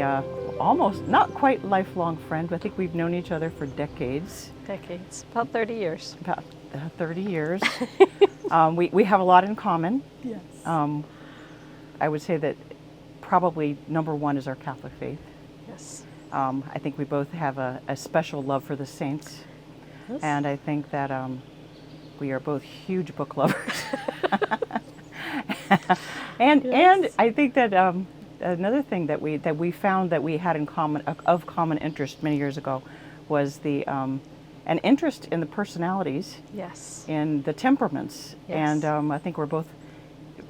almost, not quite lifelong friend, but I think we've known each other for decades. Decades, about 30 years. About 30 years. We have a lot in common. Yes. I would say that probably number one is our Catholic faith. Yes. I think we both have a special love for the saints. Yes. And I think that we are both huge book lovers. and I think that another thing that we found that we had in common, of common interest many years ago, was an interest in the personalities. Yes. In the temperaments. Yes. And I think we're both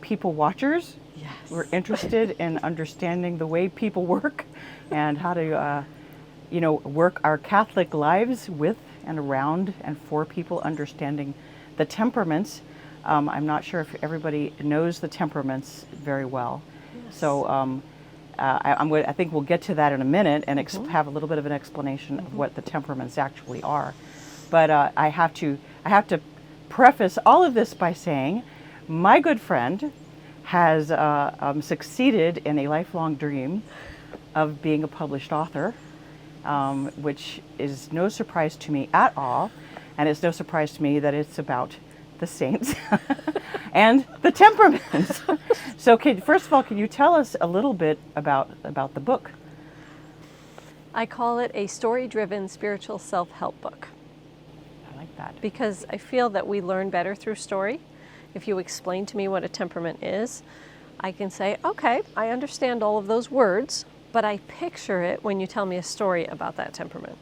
people watchers. Yes. We're interested in understanding the way people work and how to work our Catholic lives with and around and for people, understanding the temperaments. I'm not sure if everybody knows the temperaments very well. Yes. So I think we'll get to that in a minute and have a little bit of an explanation of what the temperaments actually are. But I have to preface all of this by saying my good friend has succeeded in a lifelong dream of being a published author, which is no surprise to me at all. And it's no surprise to me that it's about the saints and the temperaments. So first of all, can you tell us a little bit about the book? I call it a story-driven spiritual self-help book. I like that. Because I feel that we learn better through story. If you explain to me what a temperament is, I can say, okay, I understand all of those words, but I picture it when you tell me a story about that temperament.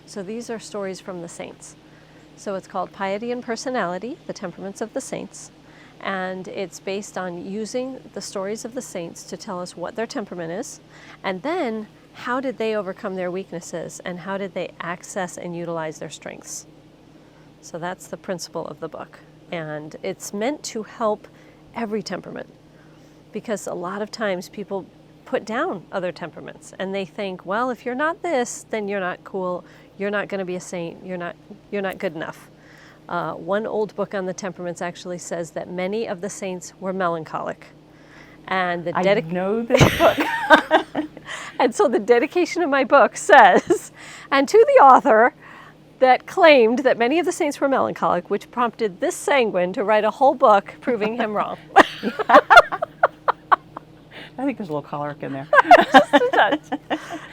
So these are stories from the saints. So it's called Piety and Personality, the Temperaments of the Saints. And it's based on using the stories of the saints to tell us what their temperament is, and then how did they overcome their weaknesses, and how did they access and utilize their strengths. So that's the principle of the book. And it's meant to help every temperament, because a lot of times people put down other temperaments and they think, well, if you're not this, then you're not cool, you're not going to be a saint, you're not good enough. One old book on the temperaments actually says that many of the saints were melancholic. And I know this book. And so the dedication of my book says, and to the author that claimed that many of the saints were melancholic, which prompted this sanguine to write a whole book proving him wrong. I think there's a little choleric in there. Just a touch.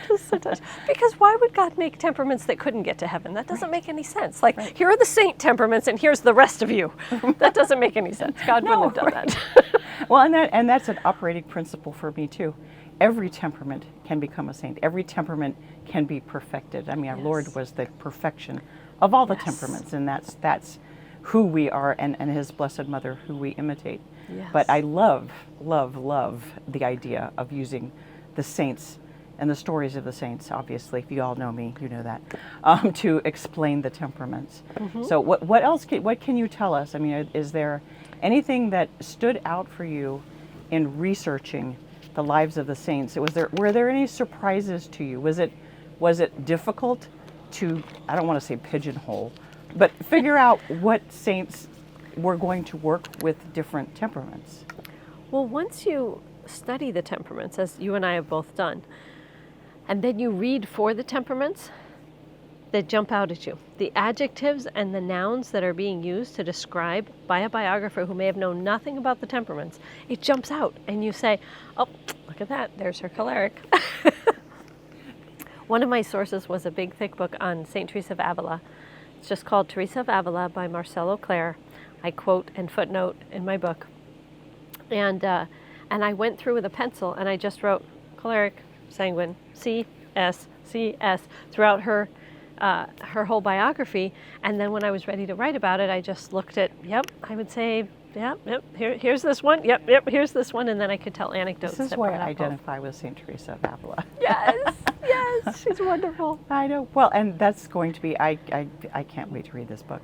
Just a touch. Because why would God make temperaments that couldn't get to heaven? That doesn't make any sense. Like, here are the saint temperaments and here's the rest of you. That doesn't make any sense. God wouldn't have done that. Well, and that's an operating principle for me too. Every temperament can become a saint. Every temperament can be perfected. I mean, our Lord was the perfection of all the temperaments, and that's who we are, and His Blessed Mother, who we imitate. Yes. But I love the idea of using the saints and the stories of the saints. Obviously, if you all know me, you know that, to explain the temperaments. So what else? What can you tell us? I mean, is there anything that stood out for you in researching the lives of the saints? Were there any surprises to you? Was it difficult to, I don't want to say pigeonhole, but figure out what saints were going to work with different temperaments? Well, once you study the temperaments, as you and I have both done, and then you read for the temperaments that jump out at you, the adjectives and the nouns that are being used to describe by a biographer who may have known nothing about the temperaments, it jumps out and you say, oh, look at that, there's her choleric. One of my sources was a big thick book on St. Theresa of Avila. It's just called Theresa of Avila by Marcelo Clare. I quote and footnote in my book. And I went through with a pencil and I just wrote choleric, sanguine, C.S., C.S. throughout her whole biography. And then when I was ready to write about it, I just looked at, I would say, here's this one, here's this one, and then I could tell anecdotes. This is why I identify with St. Teresa of Avila. Yes, she's wonderful. I know. Well, and that's going to be, I can't wait to read this book.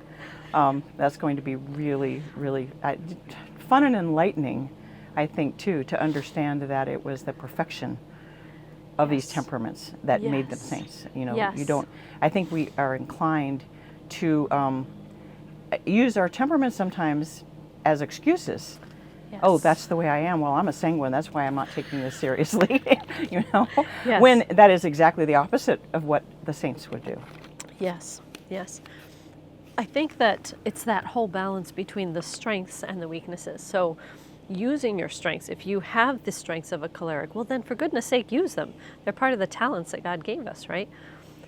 That's going to be really, really fun and enlightening, I think, too, to understand that it was the perfection of these temperaments that made them saints. You know, you don't, I think we are inclined to use our temperaments sometimes as excuses oh, Yes. that's the way I am. Well, I'm a sanguine. That's why I'm not taking this seriously. You know, Yes. when that is exactly the opposite of what the saints would do. Yes, yes. I think that it's that whole balance between the strengths and the weaknesses. So using your strengths, if you have the strengths of a choleric, well then for goodness sake, use them. They're part of the talents that God gave us, right?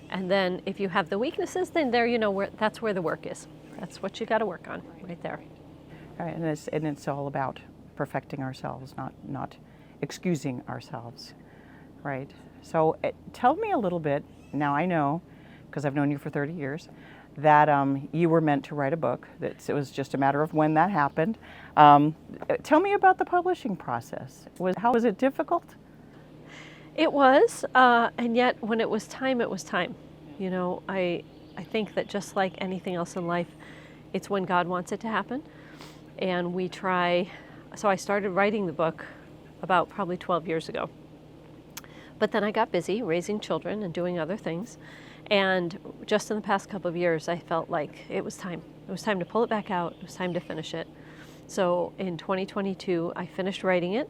And then if you have the weaknesses, then there you know that's where the work is. That's what you got to work on right there. Right, and it's all about perfecting ourselves, not excusing ourselves, right? So tell me a little bit. Now I know, because I've known you for 30 years, that you were meant to write a book. That it was just a matter of when that happened. Tell me about the publishing process. How was it difficult? It was, and yet when it was time, it was time. You know, I think that just like anything else in life, it's when God wants it to happen. And we try, so I started writing the book about probably 12 years ago. But then I got busy raising children and doing other things. And just in the past couple of years, I felt like it was time. It was time to pull it back out. It was time to finish it. So in 2022, I finished writing it.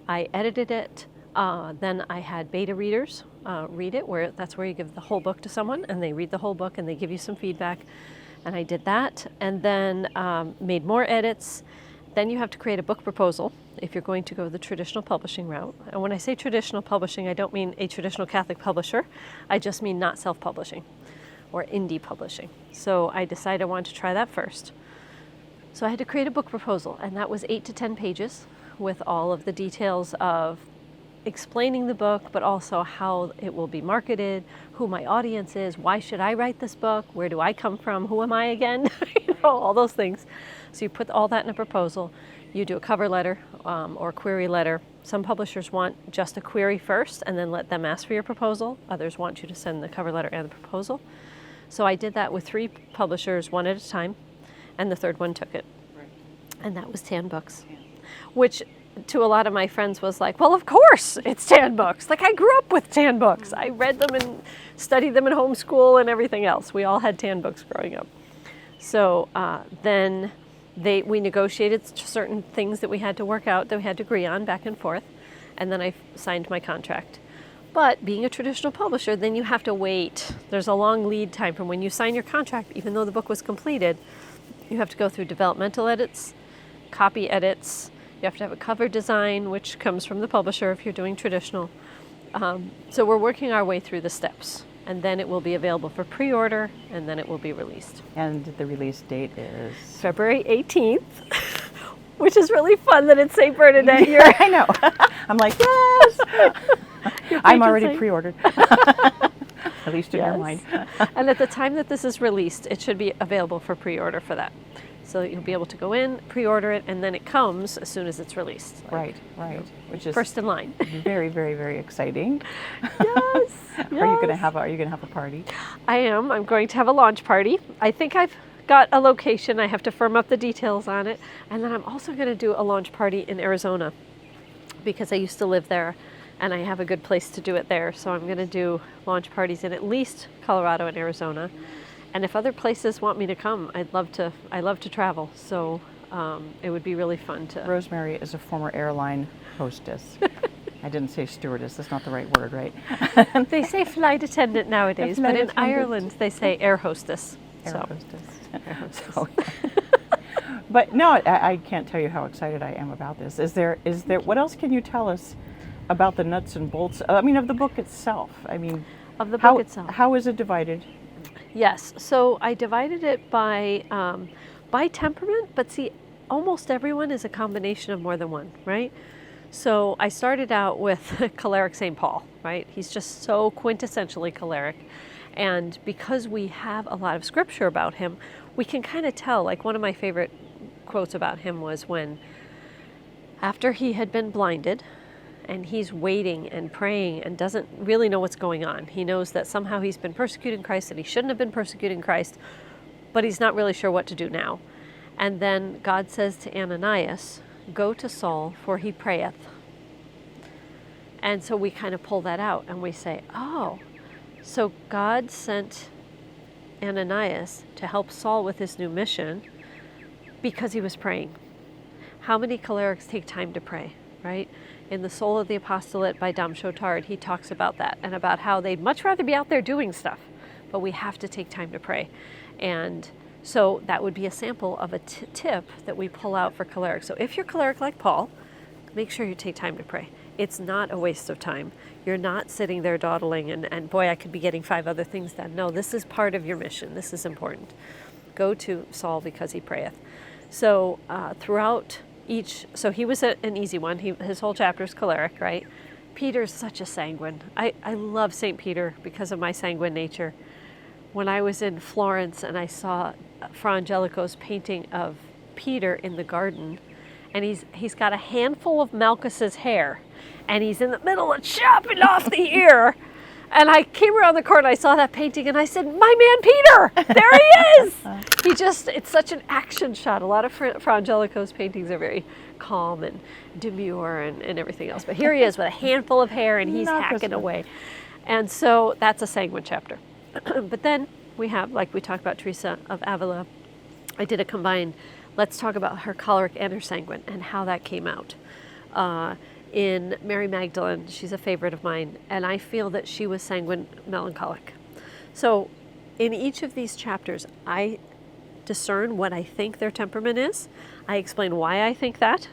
I edited it. Then I had beta readers read it, that's where you give the whole book to someone, and they read the whole book, and they give you some feedback. And I did that, and then made more edits. Then you have to create a book proposal if you're going to go the traditional publishing route. And when I say traditional publishing, I don't mean a traditional Catholic publisher. I just mean not self-publishing or indie publishing. So I decided I wanted to try that first. So I had to create a book proposal, and that was 8 to 10 pages with all of the details of explaining the book, but also how it will be marketed, who my audience is, why should I write this book, where do I come from, who am I again, all those things. So you put all that in a proposal. You do a cover letter or query letter. Some publishers want just a query first and then let them ask for your proposal. Others want you to send the cover letter and the proposal. So I did that with 3 publishers, one at a time, and the third one took it. Right. And that was 10 books, which to a lot of my friends was like, well, of course it's 10 books. Like I grew up with 10 books. I read them and studied them in homeschool and everything else. We all had 10 books growing up. So then we negotiated certain things that we had to work out, that we had to agree on back and forth. And then I signed my contract. But being a traditional publisher, then you have to wait. There's a long lead time from when you sign your contract, even though the book was completed. You have to go through developmental edits, copy edits. You have to have a cover design, which comes from the publisher if you're doing traditional. So we're working our way through the steps. And then it will be available for pre-order, and then it will be released. And the release date is? February 18th, which is really fun that it's St. Bernadette year. I know. I'm like, yes! I'm already pre-ordered. At least in your mind. And at the time that this is released, it should be available for pre-order for that. So you'll be able to go in, pre-order it, and then it comes as soon as it's released. Right. Which is first in line. Very, very, very exciting. Yes. Are you going to have a party? I am. I'm going to have a launch party. I think I've got a location. I have to firm up the details on it. And then I'm also going to do a launch party in Arizona because I used to live there and I have a good place to do it there. So I'm going to do launch parties in at least Colorado and Arizona. And if other places want me to come, I love to travel. So it would be really fun to. Rosemary is a former airline hostess. I didn't say stewardess. That's not the right word, right? They say flight attendant nowadays, but in Ireland they say air hostess. But no, I can't tell you how excited I am about this. Is there? What else can you tell us about the nuts and bolts? I mean, of the book itself. I mean, of the book itself. How is it divided? Yes. So I divided it by temperament, but see, almost everyone is a combination of more than one, right? So I started out with choleric St. Paul, right? He's just so quintessentially choleric. And because we have a lot of scripture about him, we can kind of tell, like one of my favorite quotes about him was when, after he had been blinded, and he's waiting and praying and doesn't really know what's going on. He knows that somehow he's been persecuting Christ and he shouldn't have been persecuting Christ, but he's not really sure what to do now. And then God says to Ananias, go to Saul, for he prayeth. And so we kind of pull that out and we say, oh, so God sent Ananias to help Saul with his new mission because he was praying. how many cholerics take time to pray, right? In The Soul of the Apostolate by Dom Chotard, he talks about that and about how they'd much rather be out there doing stuff, but we have to take time to pray. And so that would be a sample of a tip that we pull out for choleric. So if you're choleric like Paul, make sure you take time to pray. It's not a waste of time. You're not sitting there dawdling and boy, I could be getting 5 other things done. No, this is part of your mission. This is important. Go to Saul because he prayeth. So throughout so he was an easy one. His whole chapter is choleric, right? Peter's such a sanguine. I love St. Peter because of my sanguine nature. When I was in Florence and I saw Fra Angelico's painting of Peter in the garden, and he's got a handful of Malchus's hair, and he's in the middle of chopping off the ear. And I came around the corner, I saw that painting, and I said, my man Peter, there he is! It's such an action shot. A lot of Fra Angelico's paintings are very calm and demure and everything else. But here he is with a handful of hair, and he's hacking away. And so that's a sanguine chapter. But then we have, like we talked about Theresa of Avila, I did a combined, let's talk about her choleric and her sanguine and how that came out. In Mary Magdalene, she's a favorite of mine, and I feel that she was sanguine melancholic. So in each of these chapters, I discern what I think their temperament is. I explain why I think that.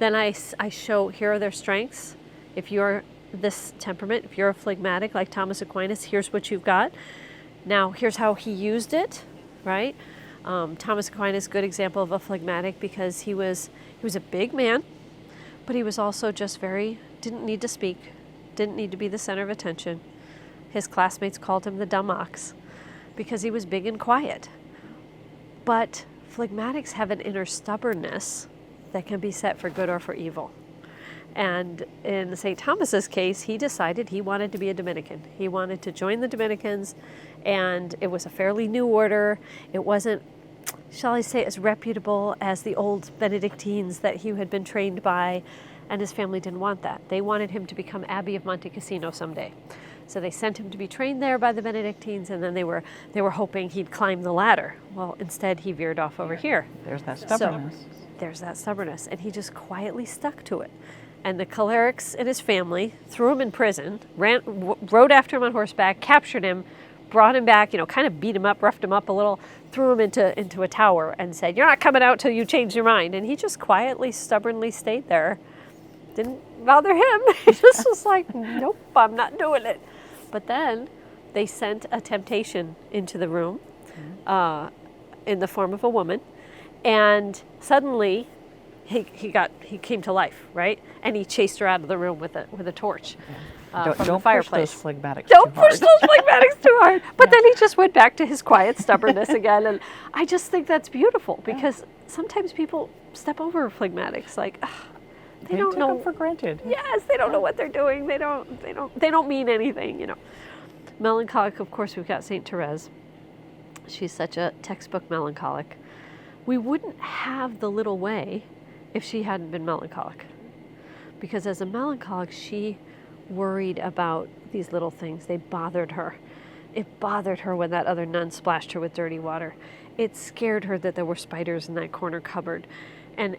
Then I show, here are their strengths. If you're this temperament, if you're a phlegmatic like Thomas Aquinas, here's what you've got. Now, here's how he used it, right? Thomas Aquinas, good example of a phlegmatic because he was a big man, but he was also just didn't need to speak, didn't need to be the center of attention. His classmates called him the dumb ox because he was big and quiet. But phlegmatics have an inner stubbornness that can be set for good or for evil. And in St. Thomas's case, he decided he wanted to be a Dominican. He wanted to join the Dominicans, and it was a fairly new order. It wasn't, shall I say, as reputable as the old Benedictines that he had been trained by, and his family didn't want that. They wanted him to become Abbey of Monte Cassino someday. So they sent him to be trained there by the Benedictines, and then they were hoping he'd climb the ladder. Well, instead he veered off over here. There's that stubbornness. So, there's that stubbornness, and he just quietly stuck to it. And the cholerics in his family threw him in prison, rode after him on horseback, captured him, brought him back, kind of beat him up, roughed him up a little, threw him into a tower and said, you're not coming out till you change your mind. And he just quietly, stubbornly stayed there. Didn't bother him. He just was like, nope, I'm not doing it. But then they sent a temptation into the room in the form of a woman. And suddenly he came to life, right? And he chased her out of the room with a torch from the fireplace. Push those phlegmatics Don't too hard. push those phlegmatics too hard. But then he just went back to his quiet stubbornness again. And I just think that's beautiful because sometimes people step over phlegmatics, like they don't know them for granted. Yes, they don't know what they're doing. They don't mean anything, Melancholic, of course, we've got Saint Therese. She's such a textbook melancholic. We wouldn't have the little way if she hadn't been melancholic. Because as a melancholic, she worried about these little things. They bothered her. It bothered her when that other nun splashed her with dirty water. It scared her that there were spiders in that corner cupboard. And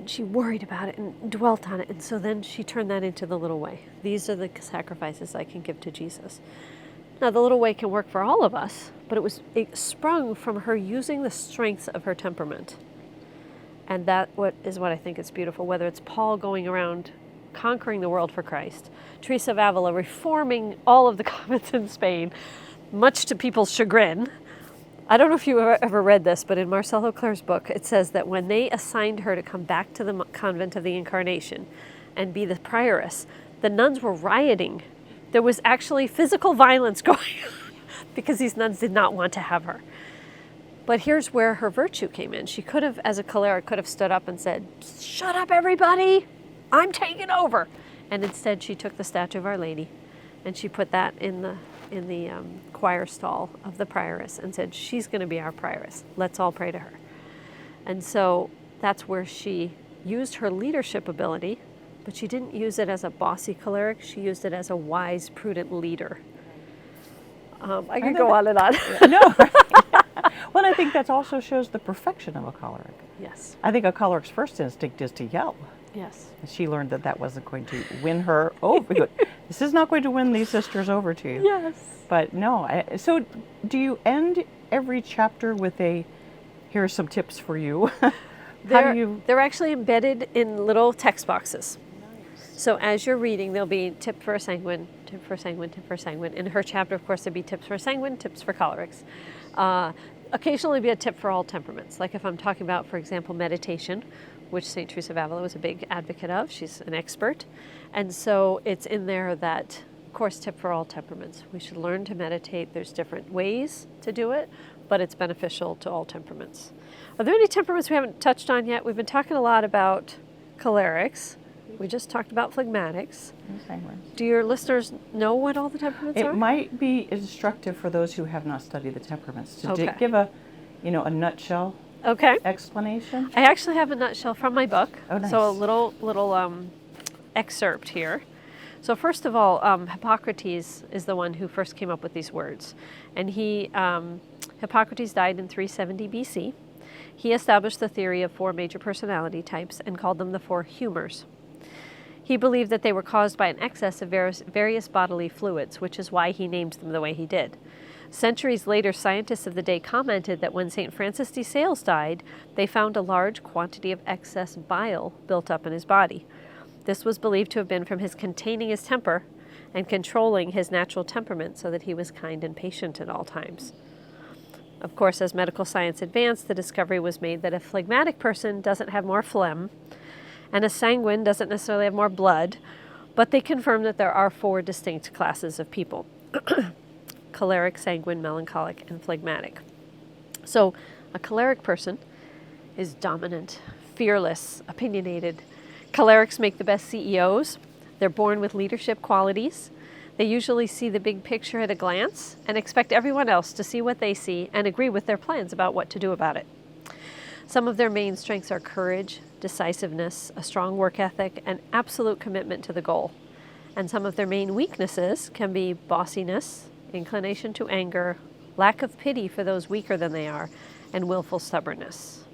she worried about it and dwelt on it. And so then she turned that into the little way. These are the sacrifices I can give to Jesus. Now, the little way can work for all of us, but it sprung from her using the strengths of her temperament. And that is what I think is beautiful, whether it's Paul going around conquering the world for Christ, Theresa of Avila reforming all of the convents in Spain, much to people's chagrin. I don't know if you ever read this, but in Marcel Auclair's book, it says that when they assigned her to come back to the convent of the Incarnation and be the prioress, the nuns were rioting. There was actually physical violence going on because these nuns did not want to have her. But here's where her virtue came in. She could have, as a choleric, stood up and said, shut up, everybody, I'm taking over. And instead she took the statue of Our Lady and she put that in the choir stall of the prioress and said, she's going to be our prioress. Let's all pray to her. And so that's where she used her leadership ability, but she didn't use it as a bossy choleric. She used it as a wise, prudent leader. I could go on and on. No. Well, I think that also shows the perfection of a choleric. Yes. I think a choleric's first instinct is to yell. Yes. And she learned that that wasn't going to win her over. This is not going to win these sisters over to you. Yes. But no, so do you end every chapter with a, here are some tips for you? They're actually embedded in little text boxes. Nice. So as you're reading, there'll be tip for a sanguine, tip for a sanguine, tip for a sanguine. In her chapter, of course, there'll be tips for a sanguine, tips for cholerics. Occasionally be a tip for all temperaments. Like if I'm talking about, for example, meditation, which St. Teresa of Avila was a big advocate of. She's an expert. And so it's in there that, of course, tip for all temperaments. We should learn to meditate. There's different ways to do it, but it's beneficial to all temperaments. Are there any temperaments we haven't touched on yet? We've been talking a lot about cholerics. We just talked about phlegmatics. Do your listeners know what all the temperaments are? It might be instructive for those who have not studied the temperaments to give a nutshell explanation. I actually have a nutshell from my book. Oh, nice. So a little excerpt here. So first of all, Hippocrates is the one who first came up with these words. And Hippocrates died in 370 BC. He established the theory of 4 major personality types and called them the 4 humors. He believed that they were caused by an excess of various bodily fluids, which is why he named them the way he did. Centuries later, scientists of the day commented that when St. Francis de Sales died, they found a large quantity of excess bile built up in his body. This was believed to have been from his containing his temper and controlling his natural temperament so that he was kind and patient at all times. Of course, as medical science advanced, the discovery was made that a phlegmatic person doesn't have more phlegm, and a sanguine doesn't necessarily have more blood, but they confirmed that there are 4 distinct classes of people. Choleric, sanguine, melancholic, and phlegmatic. So a choleric person is dominant, fearless, opinionated. Cholerics make the best CEOs. They're born with leadership qualities. They usually see the big picture at a glance and expect everyone else to see what they see and agree with their plans about what to do about it. Some of their main strengths are courage, decisiveness, a strong work ethic, and absolute commitment to the goal. And some of their main weaknesses can be bossiness, inclination to anger, lack of pity for those weaker than they are, and willful stubbornness.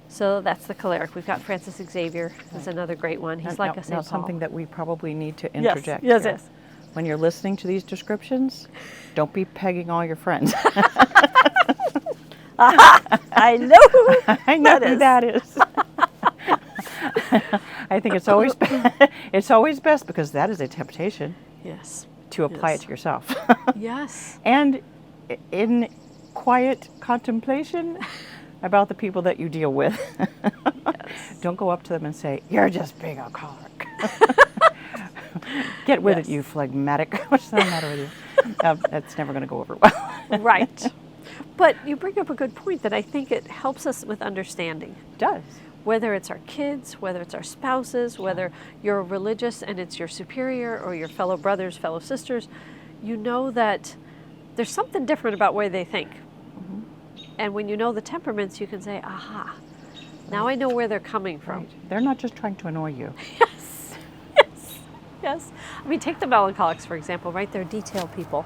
So that's the choleric. We've got Francis Xavier. That's another great one. He's like a St. Paul. Something that we probably need to interject. Yes. When you're listening to these descriptions, don't be pegging all your friends. I know who that is. I think it's always it's always best because that is a temptation. Yes. To apply it to yourself. Yes. And in quiet contemplation about the people that you deal with. Yes. Don't go up to them and say, "You're just being a choleric." Get with it, you phlegmatic. What's the matter with you? That's never going to go over well. Right. But you bring up a good point that I think it helps us with understanding. It does. Whether it's our kids, whether it's our spouses, whether you're religious and it's your superior or your fellow brothers, fellow sisters, you know that there's something different about the way they think. Mm-hmm. And when you know the temperaments, you can say, aha, now I know where they're coming from. Right. They're not just trying to annoy you. Yes. I mean, take the melancholics, for example, right? They're detail people.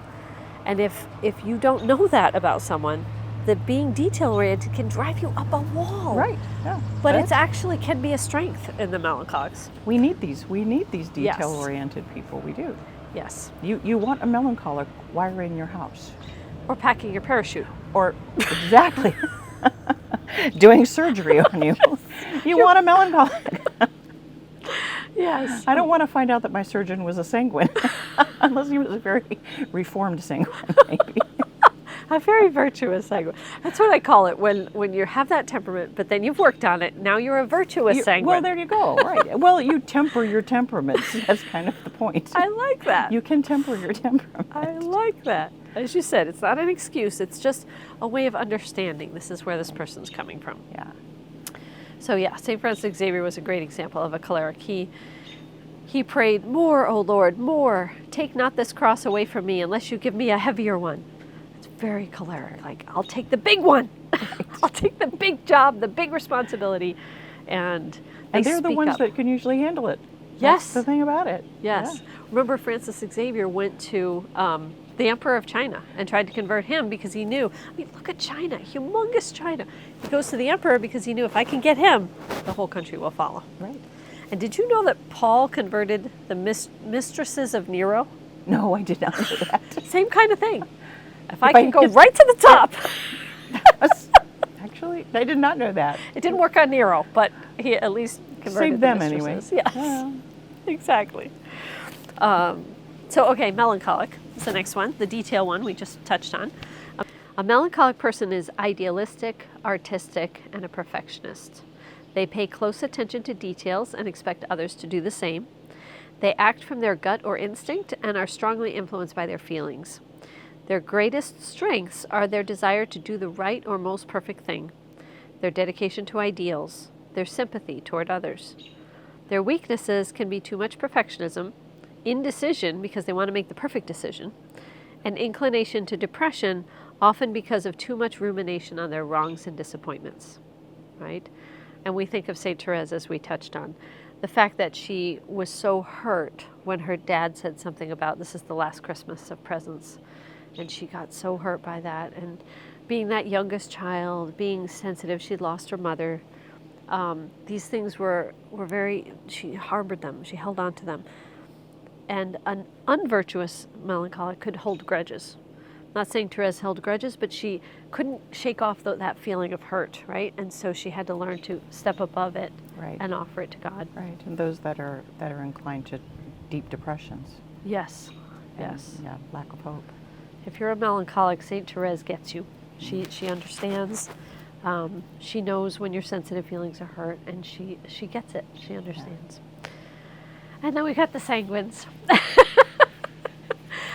And if you don't know that about someone, the being detail-oriented can drive you up a wall. Right, yeah. But it's actually can be a strength in the melancholics. We need these detail-oriented people, we do. Yes. You want a melancholic wiring your house. Or packing your parachute. Or, exactly, doing surgery on you. You want a melancholic. Yes. I don't want to find out that my surgeon was a sanguine, unless he was a very reformed sanguine, maybe. A very virtuous sanguine. That's what I call it when you have that temperament, but then you've worked on it. Now you're a virtuous sanguine. Well, there you go. Right. Well, you temper your temperaments. That's kind of the point. I like that. You can temper your temperament. I like that. As you said, it's not an excuse. It's just a way of understanding. This is where this person's coming from. Yeah. So yeah, St. Francis Xavier was a great example of a choleric. He prayed, "More, O Lord, more. Take not this cross away from me unless you give me a heavier one." It's very choleric. Like, I'll take the big one. I'll take the big job, the big responsibility. And they're the ones that can usually handle it. Yes. That's the thing about it. Yes. Yeah. Remember, Francis Xavier went to the Emperor of China and tried to convert him because he knew, I mean, look at China, humongous China. He goes to the Emperor because he knew if I can get him, the whole country will follow. Right. And did you know that Paul converted the mistresses of Nero? No, I did not know that. Same kind of thing. If I can go right to the top. Actually, I did not know that. It didn't work on Nero, but he at least converted Saved them the anyway. mistresses. Yes, Yeah. exactly. Okay, melancholic is the next one, the detail one we just touched on. A melancholic person is idealistic, artistic, and a perfectionist. They pay close attention to details and expect others to do the same. They act from their gut or instinct and are strongly influenced by their feelings. Their greatest strengths are their desire to do the right or most perfect thing, their dedication to ideals, their sympathy toward others. Their weaknesses can be too much perfectionism, indecision because they want to make the perfect decision, and inclination to depression, often because of too much rumination on their wrongs and disappointments, right? And we think of St. Theresa, as we touched on. The fact that she was so hurt when her dad said something about, this is the last Christmas of presents, and she got so hurt by that. And being that youngest child, being sensitive, she'd lost her mother. These things were very, she harbored them, she held on to them. And an unvirtuous melancholic could hold grudges. Not saying Therese held grudges, but she couldn't shake off that feeling of hurt, right? And so she had to learn to step above it and offer it to God. Right, and those that are inclined to deep depressions. Yes, And, yes. yeah, lack of hope. If you're a melancholic, Saint Therese gets you. She understands. She knows when your sensitive feelings are hurt, and she gets it. She understands. And then we got the sanguines.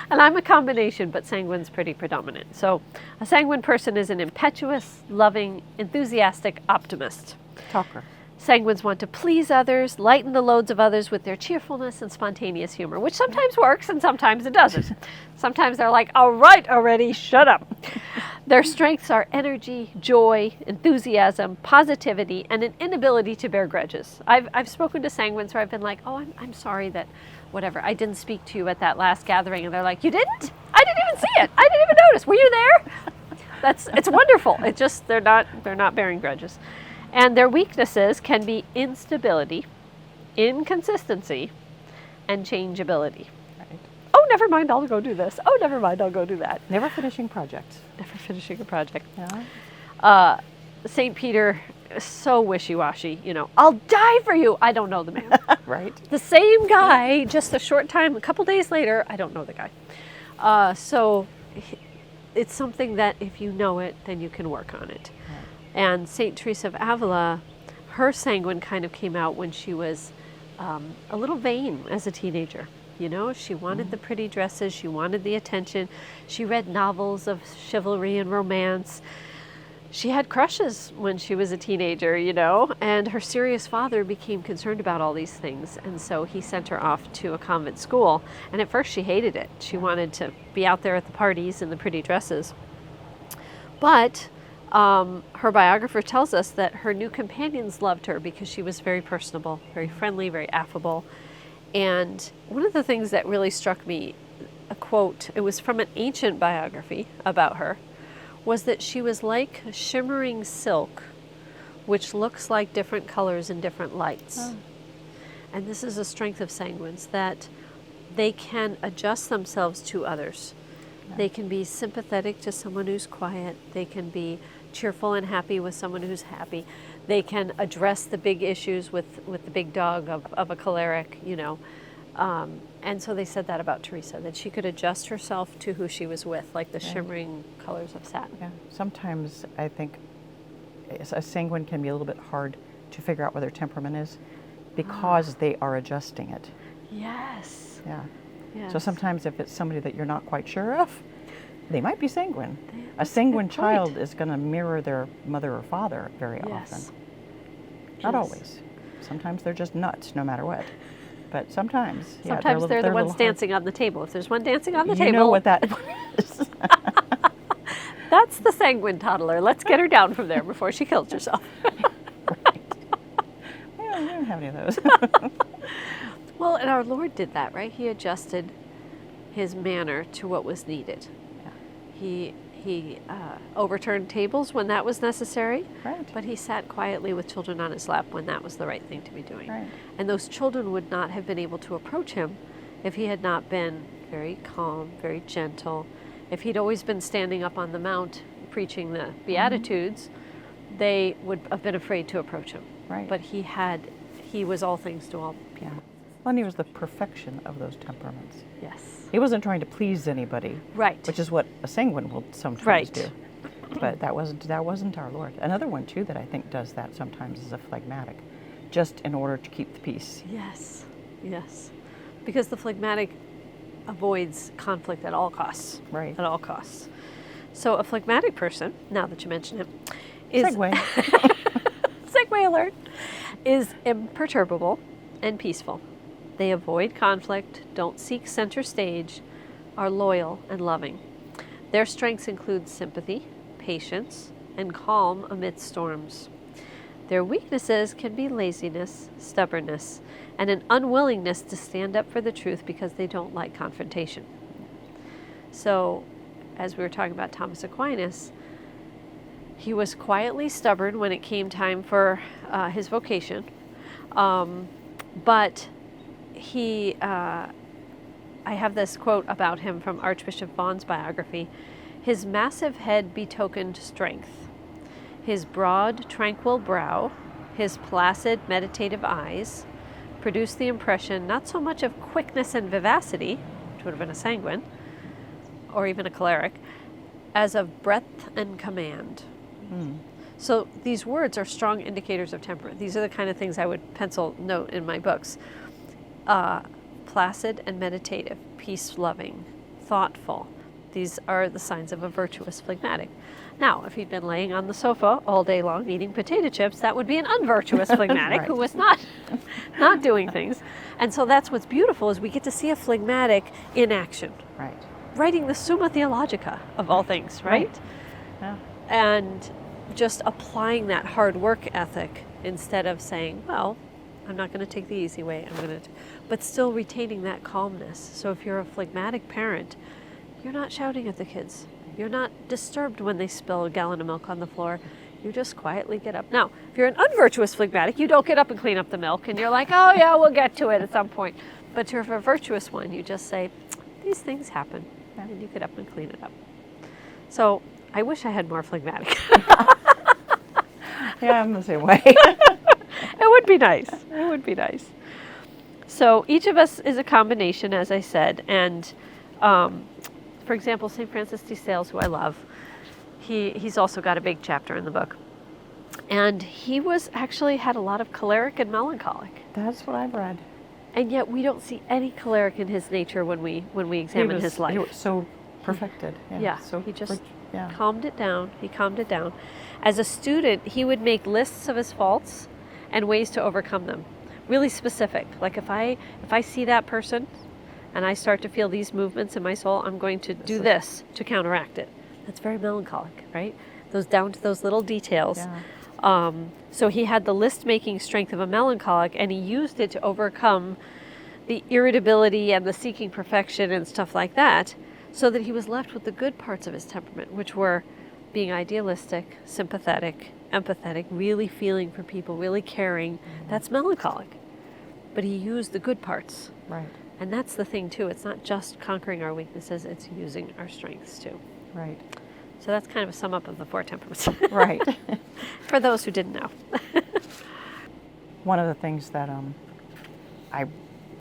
And I'm a combination, but sanguine's pretty predominant. So a sanguine person is an impetuous, loving, enthusiastic optimist. Talker. Sanguines want to please others, lighten the loads of others with their cheerfulness and spontaneous humor, which sometimes works and sometimes it doesn't. Sometimes they're like, all right already, shut up. Their strengths are energy, joy, enthusiasm, positivity, and an inability to bear grudges. I've spoken to sanguines where I've been like, oh, I'm sorry that whatever, I didn't speak to you at that last gathering. And they're like, you didn't? I didn't even see it. I didn't even notice. Were you there? It's wonderful. It's just, they're not bearing grudges. And their weaknesses can be instability, inconsistency, and changeability. Right. Oh, never mind, I'll go do this. Oh, never mind, I'll go do that. Never finishing projects. Never finishing a project. Yeah. St. Peter is so wishy-washy, I'll die for you. I don't know the man. Right. The same guy, just a short time, a couple days later, I don't know the guy. So it's something that if you know it, then you can work on it. Right. And St. Theresa of Avila, her sanguine kind of came out when she was a little vain as a teenager. She wanted the pretty dresses, she wanted the attention. She read novels of chivalry and romance. She had crushes when she was a teenager, and her serious father became concerned about all these things. And so he sent her off to a convent school. And at first she hated it. She wanted to be out there at the parties in the pretty dresses. But her biographer tells us that her new companions loved her because she was very personable, very friendly, very affable. And one of the things that really struck me, a quote, it was from an ancient biography about her, was that she was like shimmering silk, which looks like different colors in different lights. Oh. And this is a strength of sanguines, that they can adjust themselves to others. Yeah. They can be sympathetic to someone who's quiet. They can be cheerful and happy with someone who's happy. They can address the big issues with the big dog of a choleric, and so they said that about Theresa, that she could adjust herself to who she was with, like the shimmering colors of satin. Yeah. Sometimes I think a sanguine can be a little bit hard to figure out what their temperament is because they are adjusting it. Yes. Yeah. Yes. So sometimes if it's somebody that you're not quite sure of, they might be sanguine. A sanguine child is going to mirror their mother or father very often. Not always. Sometimes they're just nuts no matter what. But sometimes, sometimes they're the ones dancing on the table. If there's one dancing on the table, you know what that is. That's the sanguine toddler. Let's get her down from there before she kills herself. Right. We don't have any of those. Well, and our Lord did that, right? He adjusted his manner to what was needed. Yeah. He overturned tables when that was necessary, Right. but he sat quietly with children on his lap when that was the right thing to be doing. Right. And those children would not have been able to approach him if he had not been very calm, very gentle. If he'd always been standing up on the mount preaching the Beatitudes, they would have been afraid to approach him. Right. But he was all things to all people. Yeah. Well, and he was the perfection of those temperaments. Yes. He wasn't trying to please anybody. Right. Which is what a sanguine will sometimes Right. do. But that wasn't our Lord. Another one too that I think does that sometimes is a phlegmatic, just in order to keep the peace. Yes. Yes. Because the phlegmatic avoids conflict at all costs. Right. At all costs. So a phlegmatic person, now that you mention him, is Segue. segue alert, is imperturbable and peaceful. They avoid conflict, don't seek center stage, are loyal and loving. Their strengths include sympathy, patience, and calm amidst storms. Their weaknesses can be laziness, stubbornness, and an unwillingness to stand up for the truth because they don't like confrontation. So, as we were talking about Thomas Aquinas, he was quietly stubborn when it came time for his vocation, but I have this quote about him from Archbishop Vaughan's biography. His massive head betokened strength. His broad, tranquil brow, his placid, meditative eyes produced the impression not so much of quickness and vivacity, which would have been a sanguine, or even a choleric, as of breadth and command. So these words are strong indicators of temperament. These are the kind of things I would pencil note in my books. Placid and meditative, peace-loving, thoughtful. These are the signs of a virtuous phlegmatic. Now, if he'd been laying on the sofa all day long eating potato chips, that would be an unvirtuous phlegmatic Right. who was not doing things. And so that's what's beautiful is we get to see a phlegmatic in action. Right. Writing the Summa Theologica of all things, right? Yeah. And just applying that hard work ethic instead of saying, well, I'm not going to take the easy way, but still retaining that calmness. So if you're a phlegmatic parent, you're not shouting at the kids. You're not disturbed when they spill a gallon of milk on the floor. You just quietly get up. Now, if you're an unvirtuous phlegmatic, you don't get up and clean up the milk, and you're like, oh yeah, we'll get to it at some point. But if you're a virtuous one, you just say, these things happen, and you get up and clean it up. So I wish I had more phlegmatic. Yeah, I'm the same way. It would be nice. It would be nice. So each of us is a combination, as I said. And for example, St. Francis de Sales, who I love, he's also got a big chapter in the book. And he had a lot of choleric and melancholic. That's what I've read. And yet we don't see any choleric in his nature when we examine his life. He was so perfected. Yeah, So he just yeah. calmed it down. He calmed it down. As a student, he would make lists of his faults and ways to overcome them. Really specific. Like if I see that person and I start to feel these movements in my soul, I'm going to do this to counteract it. That's very melancholic, right? Those down to those little details. Yeah. So he had the list-making strength of a melancholic, and he used it to overcome the irritability and the seeking perfection and stuff like that, so that he was left with the good parts of his temperament, which were being idealistic, sympathetic, empathetic, really feeling for people, really caring. That's melancholic. But he used the good parts. Right. And that's the thing, too. It's not just conquering our weaknesses, it's using our strengths, too. Right. So that's kind of a sum up of the 4 temperaments. Right. For those who didn't know. One of the things that I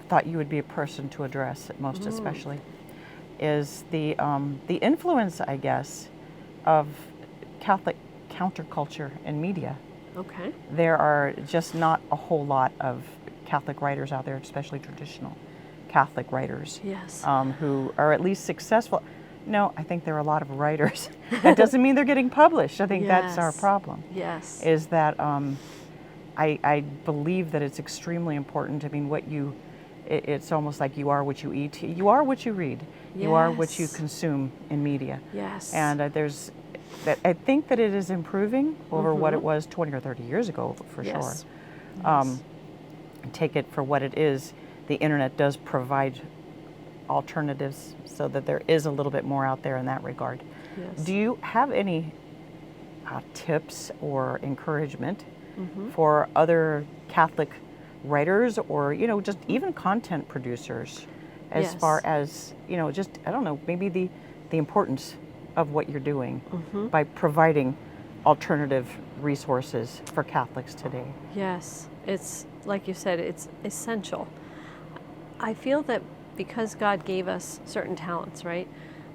thought you would be a person to address, most especially, is the influence, I guess, of Catholic counterculture in media. Okay. There are just not a whole lot of Catholic writers out there, especially traditional Catholic writers, Yes. who are at least successful. No, I think there are a lot of writers. That doesn't mean they're getting published. I think that's our Yes. problem. Yes. Is that I believe that it's extremely important. I mean, it's almost like you are what you eat. You are what you read. You are what you Yes. consume in media. Yes. And I think that it is improving over what it was 20 or 30 years ago, for Yes. sure. Take it for what it is. the internet does provide alternatives so that there is a little bit more out there in that regard. Yes. Do you have any tips or encouragement for other Catholic writers, or just even content producers, as Yes. far as just, I don't know, maybe the importance of what you're doing by providing alternative resources for Catholics today? Yes, it's like you said, it's essential. I feel that because God gave us certain talents, right?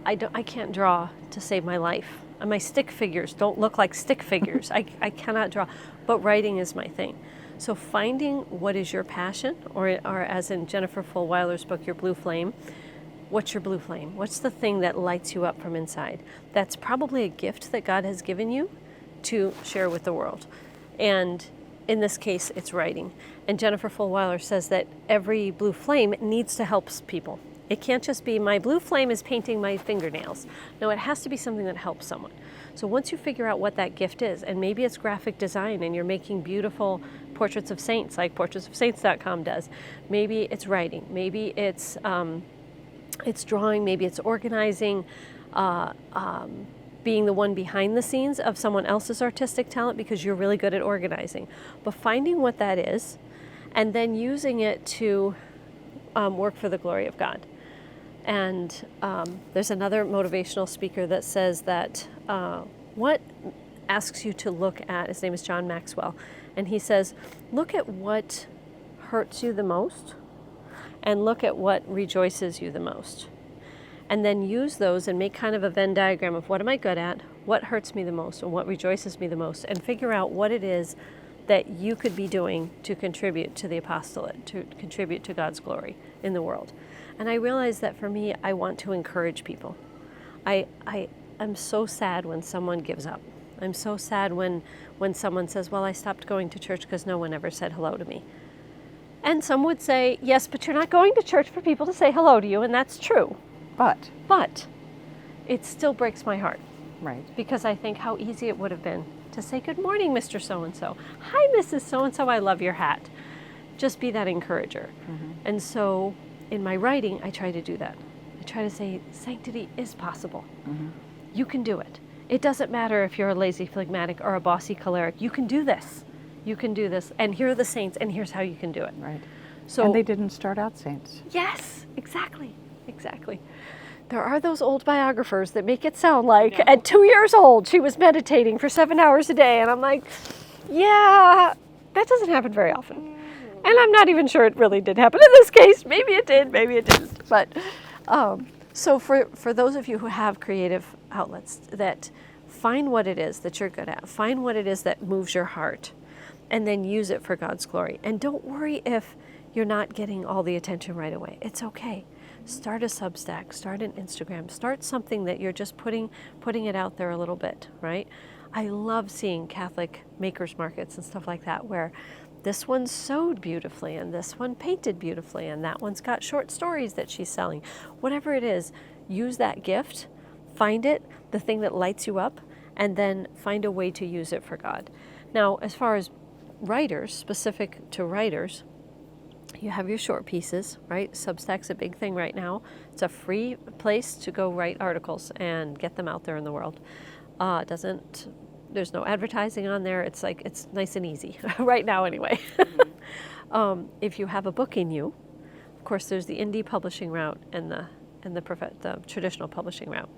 I can't draw to save my life. And my stick figures don't look like stick figures. I cannot draw, but writing is my thing. So finding what is your passion, or as in Jennifer Fulwiler's book, Your Blue Flame, what's your blue flame? What's the thing that lights you up from inside? That's probably a gift that God has given you to share with the world. And in this case, it's writing. And Jennifer Fulwiler says that every blue flame needs to help people. It can't just be my blue flame is painting my fingernails. No, it has to be something that helps someone. So once you figure out what that gift is, and maybe it's graphic design and you're making beautiful portraits of saints like portraitsofsaints.com does. Maybe it's writing. Maybe it's drawing. Maybe it's organizing, being the one behind the scenes of someone else's artistic talent because you're really good at organizing. But finding what that is and then using it to work for the glory of God. And there's another motivational speaker that says that what asks you to look at, his name is John Maxwell, and he says, look at what hurts you the most and look at what rejoices you the most. And then use those and make kind of a Venn diagram of what am I good at, what hurts me the most, and what rejoices me the most, and figure out what it is that you could be doing to contribute to the apostolate, to contribute to God's glory in the world. And I realize that for me, I want to encourage people. I'm so sad when someone gives up. I'm so sad when someone says, well, I stopped going to church because no one ever said hello to me. And some would say, yes, but you're not going to church for people to say hello to you, and that's true. But it still breaks my heart. Right. Because I think how easy it would have been to say, good morning, Mr. So-and-so. Hi, Mrs. So-and-so, I love your hat. Just be that encourager. And so in my writing, I try to do that. I try to say, sanctity is possible. You can do it. It doesn't matter if you're a lazy phlegmatic or a bossy choleric. You can do this. You can do this. And here are the saints, and here's how you can do it. Right. So, and they didn't start out saints. Yes, exactly. There are those old biographers that make it sound like at 2 years old, she was meditating for 7 hours a day. And I'm like, yeah, that doesn't happen very often. And I'm not even sure it really did happen in this case. Maybe it did, maybe it didn't. But so for those of you who have creative outlets, that find what it is that you're good at. Find what it is that moves your heart. And then use it for God's glory. And don't worry if you're not getting all the attention right away. It's okay. Start a Substack, start an Instagram, start something that you're just putting it out there a little bit, right? I love seeing Catholic makers markets and stuff like that where this one sewed beautifully and this one painted beautifully and that one's got short stories that she's selling. Whatever it is, use that gift, find it, the thing that lights you up, and then find a way to use it for God. Now, as far as writers, specific to writers, you have your short pieces, right? Substack's a big thing right now. It's a free place to go write articles and get them out there in the world. There's no advertising on there. It's nice and easy right now anyway. If you have a book in you, of course, there's the indie publishing route and the traditional publishing route.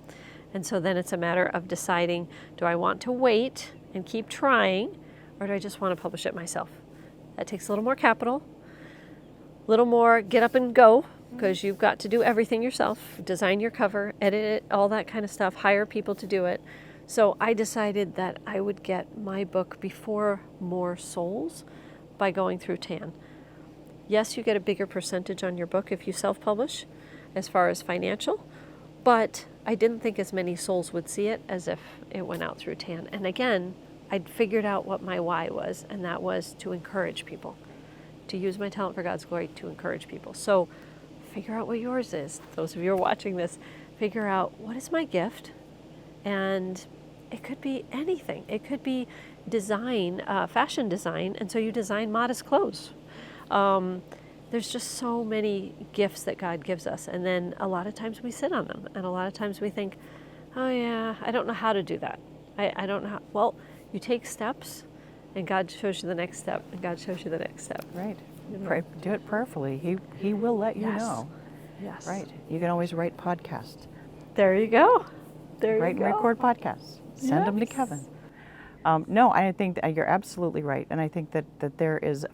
And so then it's a matter of deciding, do I want to wait and keep trying, or do I just want to publish it myself? That takes a little more capital, a little more get up and go, because you've got to do everything yourself, design your cover, edit it, all that kind of stuff, hire people to do it. So I decided that I would get my book before more souls by going through TAN. Yes, you get a bigger percentage on your book if you self-publish as far as financial, but I didn't think as many souls would see it as if it went out through TAN. And again, I'd figured out what my why was, and that was to encourage people, to use my talent for God's glory to encourage people. So figure out what yours is. Those of you who are watching this, figure out what is my gift, and it could be anything. It could be design, fashion design, and so you design modest clothes. there's just so many gifts that God gives us. And then a lot of times we sit on them. And a lot of times we think, oh yeah, I don't know how to do that. I don't know how. Well, you take steps and God shows you the next step and God shows you the next step. Right. Pray, do it prayerfully. He will let you know. Yes. Right. You can always write podcasts. There you go. There you Write go. and record podcasts. Send them to Kevin. No, I think that you're absolutely right. And I think that there is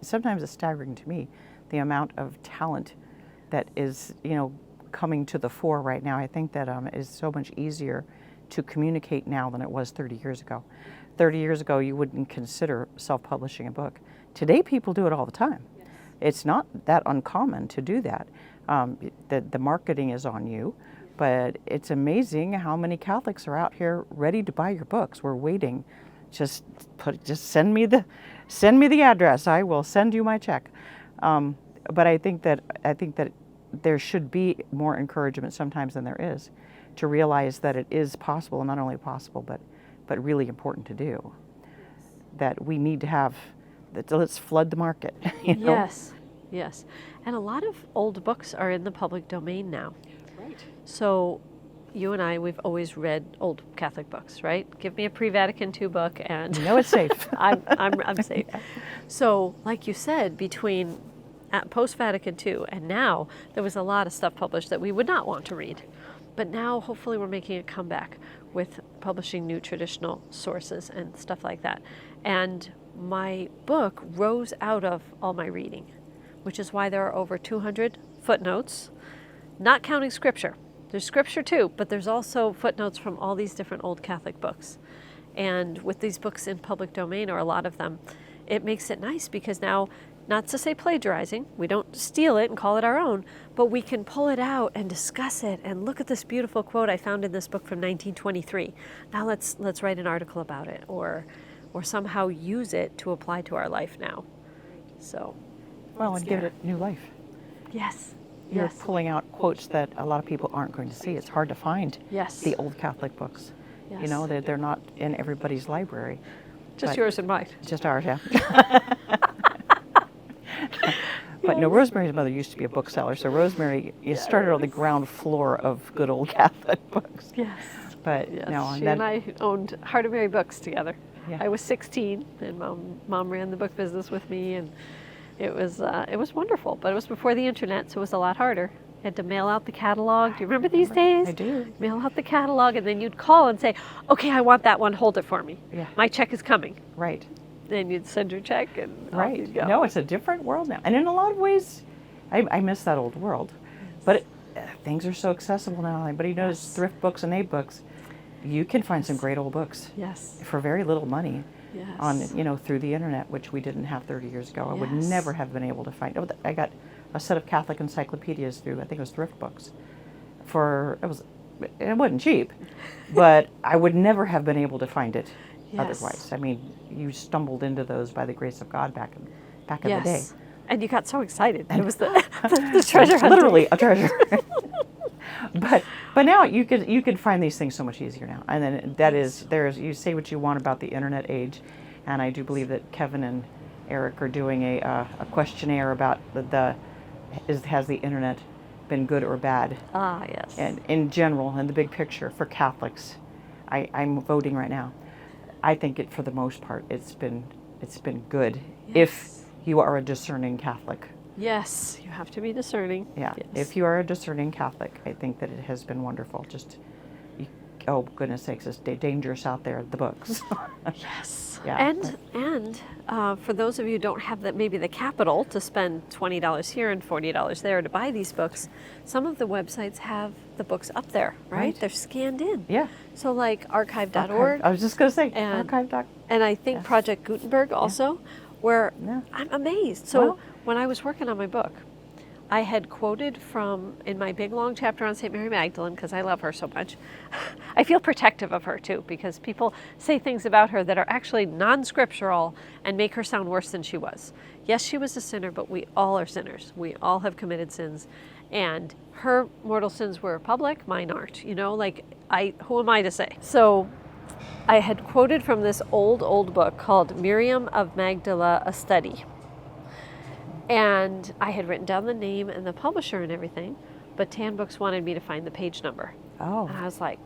sometimes it's staggering to me, the amount of talent that is, coming to the fore right now. I think that it is so much easier to communicate now than it was 30 years ago. 30 years ago, you wouldn't consider self-publishing a book. Today, people do it all the time. Yes. It's not that uncommon to do that. The marketing is on you, but it's amazing how many Catholics are out here ready to buy your books. We're waiting. Just send me the address. I will send you my check. But I think that there should be more encouragement sometimes than there is, to realize that it is possible, and not only possible, but really important to do. That we need to have, let's flood the market. Yes, yes. And a lot of old books are in the public domain now. Right. So you and I, we've always read old Catholic books, right? Give me a pre-Vatican II book and You know it's safe. I'm safe. So like you said, between post-Vatican II and now, there was a lot of stuff published that we would not want to read. But now, hopefully, we're making a comeback with publishing new traditional sources and stuff like that. And my book rose out of all my reading, which is why there are over 200 footnotes, not counting scripture. There's scripture too, but there's also footnotes from all these different old Catholic books. And with these books in public domain, or a lot of them, it makes it nice because now, not to say plagiarizing, we don't steal it and call it our own, but we can pull it out and discuss it and look at this beautiful quote I found in this book from 1923. Now let's write an article about it, or somehow use it to apply to our life now. So, well, and give it new life. Yes. You're Yes. pulling out quotes that a lot of people aren't going to see. It's hard to find the old Catholic books. Yes. They're not in everybody's library. Just yours and mine. Just ours, yeah. But no, Rosemary's mother used to be a bookseller, so Rosemary, you started on the ground floor of good old Catholic books. Yes. But Yes. no, She and I owned Heart of Mary Books together. Yeah. I was 16, and mom ran the book business with me, and it was wonderful. But it was before the internet, so it was a lot harder. Had to mail out the catalog. Do you remember these days? I do. Mail out the catalog, and then you'd call and say, "Okay, I want that one. Hold it for me. Yeah. My check is coming." Right. Then you'd send your check, and off you'd go. No, it's a different world now, and in a lot of ways, I miss that old world. But things are so accessible now. Anybody knows thrift books and aid books. You can find some great old books. Yes. For very little money. Yes. On through the internet, which we didn't have 30 years ago. I would never have been able to find. I got a set of Catholic encyclopedias through, I think it was thrift books. It wasn't cheap, but I would never have been able to find it otherwise. I mean, you stumbled into those by the grace of God back in the day. And you got so excited. It was the treasure hunting. Literally a treasure. But now you can find these things so much easier now. And then you say what you want about the internet age, and I do believe that Kevin and Eric are doing a questionnaire about has the internet been good or bad? Ah, yes. And in general, in the big picture for Catholics, I'm voting right now. I think for the most part it's been good if you are a discerning Catholic. Yes, you have to be discerning. Yeah, Yes. if you are a discerning Catholic, I think that it has been wonderful. Oh goodness sakes, it's dangerous out there, the books. Yes. Yeah. And for those of you who don't have maybe the capital to spend $20 here and $40 there to buy these books, some of the websites have the books up there, right? They're scanned in. Yeah. So like archive.org. I was just going to say and, archive.org. And I think Project Gutenberg also, where I'm amazed. So when I was working on my book, I had quoted from, in my big long chapter on St. Mary Magdalene, because I love her so much. I feel protective of her too, because people say things about her that are actually non-scriptural and make her sound worse than she was. Yes, she was a sinner, but we all are sinners. We all have committed sins. And her mortal sins were public, mine aren't. Who am I to say? So I had quoted from this old book called Miriam of Magdala, A Study. And I had written down the name and the publisher and everything, but Tan Books wanted me to find the page number. Oh. And I was like,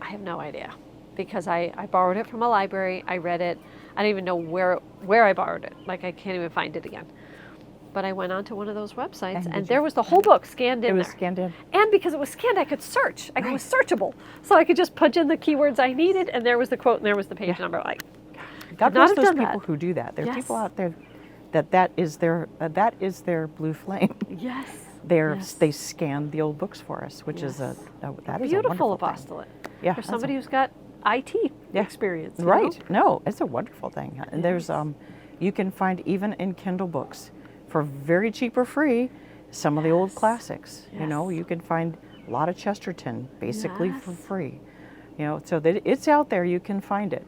I have no idea, because I borrowed it from a library. I read it. I don't even know where I borrowed it. Like, I can't even find it again. But I went onto one of those websites, and there was the whole book scanned in there. It was scanned in. And because it was scanned, I could search. It was searchable. So I could just punch in the keywords I needed, and there was the quote, and there was the page number. Like, God bless those people who do that. There are people out there that is their blue flame. Yes. They scan the old books for us, which is that is a beautiful wonderful apostolate. Thing. Yeah, for somebody who's got IT experience. Right. No, it's a wonderful thing. And there's you can find, even in Kindle books, for very cheap or free, some of the old classics. You know, you can find a lot of Chesterton basically for free. You know, so that it's out there. You can find it.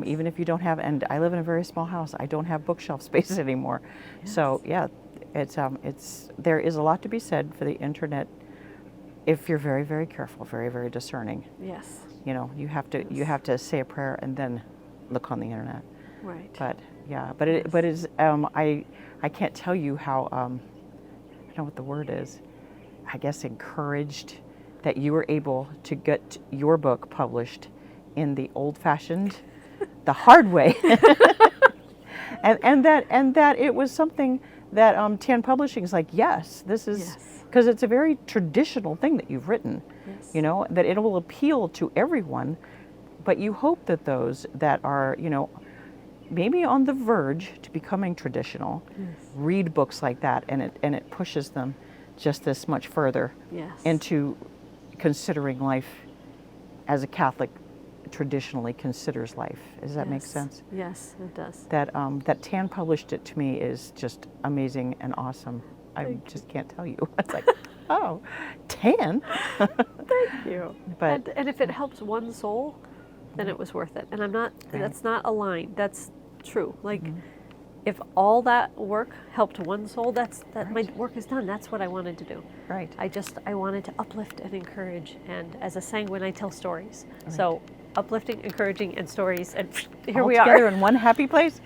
Even if you don't have, and I live in a very small house, I don't have bookshelf space anymore. So yeah, it's there is a lot to be said for the internet if you're very, very careful, very, very discerning. Yes. You know, you have to say a prayer and then look on the internet. Right. But yeah, but it's I can't tell you how I don't know what the word is. I guess encouraged that you were able to get your book published in the old-fashioned, the hard way, and that it was something that Tan Publishing is like, yes, this is, because it's a very traditional thing that you've written. You know, that it will appeal to everyone, but you hope that those that are, you know, maybe on the verge to becoming traditional, read books like that, and it pushes them just this much further into considering life as a Catholic traditionally considers life. Does that make sense? Yes, it does. That Tan published it to me is just amazing and awesome. I just can't tell you. It's like, oh, Tan. Thank you. But and if it helps one soul, then it was worth it. And I'm not. That's not a line. That's true. Like, if all that work helped one soul, my work is done. That's what I wanted to do. Right. I wanted to uplift and encourage. And as a sanguine, I tell stories. So uplifting, encouraging, and stories, and here all we are together in one happy place.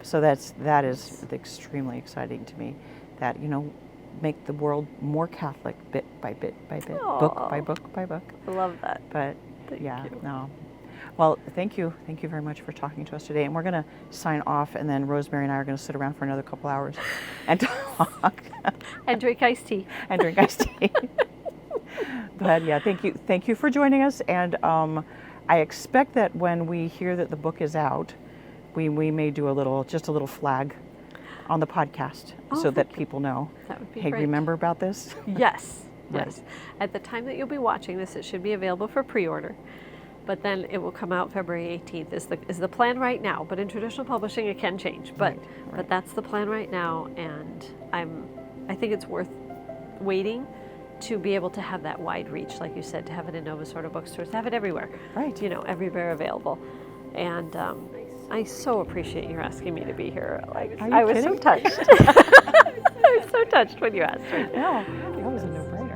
So that is extremely exciting to me. That, you know, make the world more Catholic bit by bit by bit, book by book by book. I love that. But Thank you. No. Well, thank you very much for talking to us today. And we're going to sign off, and then Rosemary and I are going to sit around for another couple hours and talk and drink iced tea. And drink iced tea. But yeah, thank you for joining us. And I expect that when we hear that the book is out, we may do just a little flag on the podcast so that people know. That would be hey, great. Remember about this? Yes. Right. Yes. At the time that you'll be watching this, it should be available for pre-order. But then it will come out February 18th is the plan right now. But in traditional publishing, it can change. But but that's the plan right now, and I think it's worth waiting to be able to have that wide reach, like you said, to have it in Nova Sorta bookstores, to have it everywhere. Right. You know, everywhere available. And I so appreciate you asking me to be here. Like, I was so touched. I was so touched when you asked me. Yeah, that was a no-brainer.